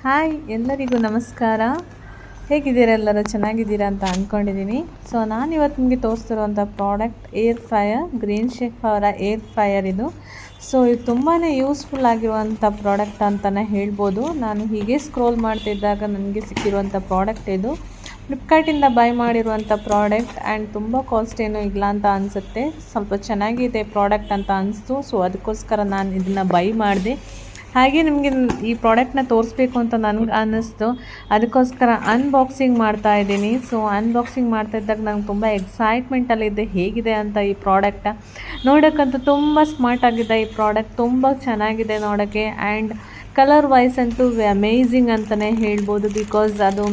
Hi ಎಲ್ಲರಿಗೂ ನಮಸ್ಕಾರ. ಹೇಗಿದ್ದೀರಾ? ಎಲ್ಲರೂ ಚೆನ್ನಾಗಿದ್ದೀರಾ ಅಂತ ಅಂದ್ಕೊಂಡಿದ್ದೀನಿ. ಸೊ ನಾನಿವತ್ತು ನಿಮಗೆ ತೋರಿಸ್ತಿರುವಂಥ product air fryer, green chef ಅವರ ಏರ್ ಫ್ರೈಯರ್ ಇದು. ಸೊ ಇದು ತುಂಬಾ ಯೂಸ್ಫುಲ್ ಆಗಿರುವಂಥ ಪ್ರಾಡಕ್ಟ್ ಅಂತಲೇ ಹೇಳ್ಬೋದು. ನಾನು ಹೀಗೆ ಸ್ಕ್ರೋಲ್ ಮಾಡ್ತಿದ್ದಾಗ ನನಗೆ ಸಿಕ್ಕಿರುವಂಥ ಪ್ರಾಡಕ್ಟ್ ಇದು. ಫ್ಲಿಪ್ಕಾರ್ಟಿಂದ ಬೈ ಮಾಡಿರುವಂಥ ಪ್ರಾಡಕ್ಟ್ ಆ್ಯಂಡ್ ತುಂಬ ಕಾಸ್ಟ್ ಏನೂ ಇಲ್ಲ ಅಂತ ಅನಿಸುತ್ತೆ. ಸ್ವಲ್ಪ ಚೆನ್ನಾಗಿದೆ ಪ್ರಾಡಕ್ಟ್ ಅಂತ ಅನಿಸ್ತು. ಸೊ ಅದಕ್ಕೋಸ್ಕರ ನಾನು ಇದನ್ನು ಬೈ ಮಾಡಿದೆ. ಹಾಗೆ ನಿಮಗೆ ಈ ಪ್ರಾಡಕ್ಟ್ನ ತೋರಿಸ್ಬೇಕು ಅಂತ ನನಗೆ ಅನ್ನಿಸ್ತು. ಅದಕ್ಕೋಸ್ಕರ ಅನ್ಬಾಕ್ಸಿಂಗ್ ಮಾಡ್ತಾ ಇದ್ದೀನಿ. ಸೊ ಅನ್ಬಾಕ್ಸಿಂಗ್ ಮಾಡ್ತಾ ಇದ್ದಾಗ ನಂಗೆ ತುಂಬ ಎಕ್ಸೈಟ್ಮೆಂಟಲ್ಲಿದ್ದೆ ಹೇಗಿದೆ ಅಂತ ಈ ಪ್ರಾಡಕ್ಟ. ನೋಡೋಕ್ಕಂತೂ ತುಂಬ ಸ್ಮಾರ್ಟ್ ಆಗಿದೆ ಈ ಪ್ರಾಡಕ್ಟ್, ತುಂಬ ಚೆನ್ನಾಗಿದೆ ನೋಡೋಕ್ಕೆ. ಆ್ಯಂಡ್ ಕಲರ್ ವೈಸ್ ಅಂತೂ ಅಮೇಝಿಂಗ್ ಅಂತಲೇ ಹೇಳ್ಬೋದು. ಬಿಕಾಸ್ ಅದು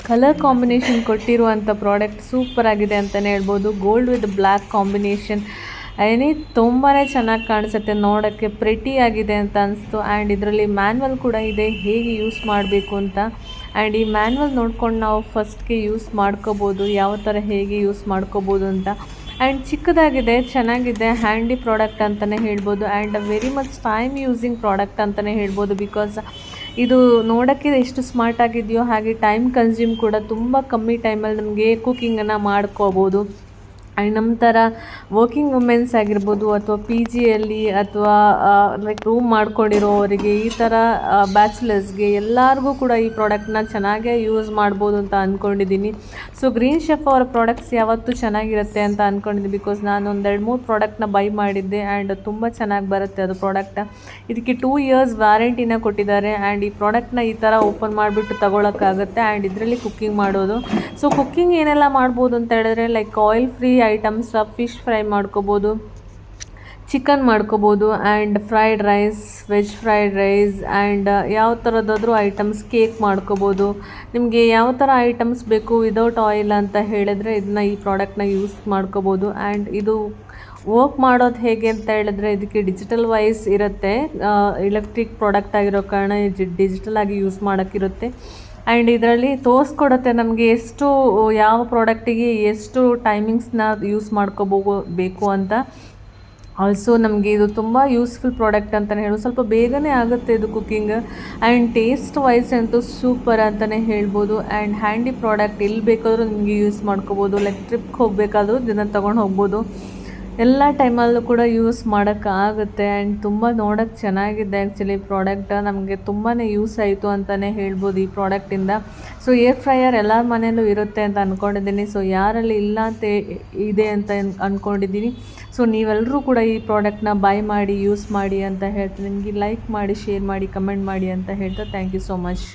ಕಲರ್ ಕಾಂಬಿನೇಷನ್ ಕೊಟ್ಟಿರುವಂಥ ಪ್ರಾಡಕ್ಟ್ ಸೂಪರ್ ಆಗಿದೆ ಅಂತಲೇ ಹೇಳ್ಬೋದು. ಗೋಲ್ಡ್ ವಿತ್ ಬ್ಲ್ಯಾಕ್ ಕಾಂಬಿನೇಷನ್ ತುಂಬಾ ಚೆನ್ನಾಗಿ ಕಾಣಿಸುತ್ತೆ, ನೋಡೋಕ್ಕೆ ಪ್ರೆಟಿ ಆಗಿದೆ ಅಂತ ಅನಿಸ್ತು. ಆ್ಯಂಡ್ ಇದರಲ್ಲಿ ಮ್ಯಾನ್ಯಲ್ ಕೂಡ ಇದೆ ಹೇಗೆ ಯೂಸ್ ಮಾಡಬೇಕು ಅಂತ. ಆ್ಯಂಡ್ ಈ ಮ್ಯಾನ್ಯಲ್ ನೋಡ್ಕೊಂಡು ನಾವು ಫಸ್ಟ್ಗೆ ಯೂಸ್ ಮಾಡ್ಕೋಬೋದು, ಯಾವ ಥರ ಹೇಗೆ ಯೂಸ್ ಮಾಡ್ಕೋಬೋದು ಅಂತ. ಆ್ಯಂಡ್ ಚಿಕ್ಕದಾಗಿದೆ, ಚೆನ್ನಾಗಿದೆ, ಹ್ಯಾಂಡಿ ಪ್ರಾಡಕ್ಟ್ ಅಂತಲೇ ಹೇಳ್ಬೋದು. And very much time using product ಅಂತಲೇ ಹೇಳ್ಬೋದು. ಬಿಕಾಸ್ ಇದು ನೋಡೋಕ್ಕೆ ಎಷ್ಟು ಸ್ಮಾರ್ಟ್ ಆಗಿದೆಯೋ ಹಾಗೆ ಟೈಮ್ ಕನ್ಸ್ಯೂಮ್ ಕೂಡ ತುಂಬ ಕಮ್ಮಿ ಟೈಮಲ್ಲಿ ನಮಗೆ ಕುಕ್ಕಿಂಗನ್ನು ಮಾಡ್ಕೋಬೋದು. ಆ್ಯಂಡ್ ನಮ್ಮ ಥರ ವರ್ಕಿಂಗ್ ವುಮೆನ್ಸ್ ಆಗಿರ್ಬೋದು ಅಥವಾ ಪಿ ಜಿಯಲ್ಲಿ ಅಥವಾ ಲೈಕ್ ರೂಮ್ ಮಾಡ್ಕೊಂಡಿರೋವರಿಗೆ, ಈ ಥರ ಬ್ಯಾಚುಲರ್ಸ್ಗೆ ಎಲ್ಲರಿಗೂ ಕೂಡ ಈ ಪ್ರಾಡಕ್ಟ್ನ ಚೆನ್ನಾಗೇ ಯೂಸ್ ಮಾಡ್ಬೋದು ಅಂತ ಅಂದ್ಕೊಂಡಿದ್ದೀನಿ. ಸೊ ಗ್ರೀನ್ ಶೆಫ್ ಅವರ ಪ್ರಾಡಕ್ಟ್ಸ್ ಯಾವತ್ತೂ ಚೆನ್ನಾಗಿರುತ್ತೆ ಅಂತ ಅಂದ್ಕೊಂಡಿದ್ದೀನಿ. ಬಿಕಾಸ್ ನಾನು ಒಂದು 2-3 ಪ್ರಾಡಕ್ಟ್ನ ಬೈ ಮಾಡಿದ್ದೆ ಆ್ಯಂಡ್ ತುಂಬ ಚೆನ್ನಾಗಿ ಬರುತ್ತೆ ಅದು ಪ್ರಾಡಕ್ಟ. ಇದಕ್ಕೆ 2 years ವ್ಯಾರಂಟಿನ ಕೊಟ್ಟಿದ್ದಾರೆ. ಆ್ಯಂಡ್ ಈ ಪ್ರಾಡಕ್ಟ್ನ ಈ ಥರ ಓಪನ್ ಮಾಡಿಬಿಟ್ಟು ತಗೊಳಕ್ಕಾಗುತ್ತೆ. ಆ್ಯಂಡ್ ಇದರಲ್ಲಿ ಕುಕ್ಕಿಂಗ್ ಮಾಡೋದು. ಸೊ ಕುಕ್ಕಿಂಗ್ ಏನೆಲ್ಲ ಮಾಡ್ಬೋದು ಅಂತ ಹೇಳಿದ್ರೆ, like oil free items, fish fry ಮಾಡ್ಕೋಬೋದು, ಚಿಕನ್ ಮಾಡ್ಕೋಬೋದು, and fried rice, veg fried rice, and ಯಾವ ಥರದಾದರೂ ಐಟಮ್ಸ್, ಕೇಕ್ ಮಾಡ್ಕೋಬೋದು. ನಿಮಗೆ ಯಾವ ಥರ ಐಟಮ್ಸ್ ಬೇಕು ವಿದೌಟ್ ಆಯಿಲ್ ಅಂತ ಹೇಳಿದ್ರೆ ಈ ಪ್ರಾಡಕ್ಟ್ನ ಯೂಸ್ ಮಾಡ್ಕೋಬೋದು. ಆ್ಯಂಡ್ ಇದು ವರ್ಕ್ ಮಾಡೋದು ಹೇಗೆ ಅಂತ ಹೇಳಿದ್ರೆ, ಇದಕ್ಕೆ ಡಿಜಿಟಲ್ ವೈಸ್ ಇರುತ್ತೆ. ಎಲೆಕ್ಟ್ರಿಕ್ ಪ್ರಾಡಕ್ಟ್ ಆಗಿರೋ ಕಾರಣ ಡಿಜಿಟಲ್ ಆಗಿ ಯೂಸ್ ಮಾಡೋಕ್ಕಿರುತ್ತೆ. ಆ್ಯಂಡ್ ಇದರಲ್ಲಿ ತೋರಿಸ್ಕೊಡುತ್ತೆ ನಮಗೆ ಎಷ್ಟು ಯಾವ ಪ್ರಾಡಕ್ಟಿಗೆ ಎಷ್ಟು ಟೈಮಿಂಗ್ಸ್ನ ಯೂಸ್ ಬೇಕು ಅಂತ. ಆಲ್ಸೋ ನಮಗೆ ಇದು ತುಂಬ ಯೂಸ್ಫುಲ್ ಪ್ರಾಡಕ್ಟ್ ಅಂತಲೇ ಹೇಳೋದು. ಸ್ವಲ್ಪ ಬೇಗನೆ ಆಗುತ್ತೆ ಇದು ಕುಕ್ಕಿಂಗ್. ಆ್ಯಂಡ್ ಟೇಸ್ಟ್ ವೈಸ್ ಅಂತೂ ಸೂಪರ್ ಅಂತಲೇ ಹೇಳ್ಬೋದು. ಆ್ಯಂಡ್ ಹ್ಯಾಂಡಿ ಪ್ರಾಡಕ್ಟ್ ಎಲ್ಲಿ ಬೇಕಾದರೂ ನಿಮಗೆ ಯೂಸ್ ಮಾಡ್ಕೋಬೋದು. ಲೈಕ್ ಟ್ರಿಪ್ಗೆ ಹೋಗಬೇಕಾದ್ರೂ ಇದನ್ನು ತೊಗೊಂಡು ಹೋಗ್ಬೋದು. ಎಲ್ಲ ಟೈಮಲ್ಲೂ ಕೂಡ ಯೂಸ್ ಮಾಡೋಕ್ಕಾಗುತ್ತೆ. ಆ್ಯಂಡ್ ತುಂಬ ನೋಡೋಕ್ಕೆ ಚೆನ್ನಾಗಿದೆ ಆ್ಯಕ್ಚುಲಿ ಪ್ರಾಡಕ್ಟ್. ನಮಗೆ ತುಂಬಾ ಯೂಸ್ ಆಯಿತು ಅಂತಲೇ ಹೇಳ್ಬೋದು ಈ ಪ್ರಾಡಕ್ಟಿಂದ. ಸೊ ಏರ್ ಫ್ರೈಯರ್ ಎಲ್ಲರ ಮನೆಯಲ್ಲೂ ಇರುತ್ತೆ ಅಂತ ಅಂದ್ಕೊಂಡಿದ್ದೀನಿ. ಸೊ ಯಾರಲ್ಲಿ ಇಲ್ಲ ಅಂತ ಇದೆ ಅಂತ ಅಂದ್ಕೊಂಡಿದ್ದೀನಿ. ಸೊ ನೀವೆಲ್ಲರೂ ಕೂಡ ಈ ಪ್ರಾಡಕ್ಟ್ನ ಬೈ ಮಾಡಿ ಯೂಸ್ ಮಾಡಿ ಅಂತ ಹೇಳ್ತೀನಿ. ನಿಮಗೆ ಲೈಕ್ ಮಾಡಿ, ಶೇರ್ ಮಾಡಿ, ಕಮೆಂಟ್ ಮಾಡಿ ಅಂತ ಹೇಳ್ತಾ ಥ್ಯಾಂಕ್ ಯು ಸೋ ಮಚ್.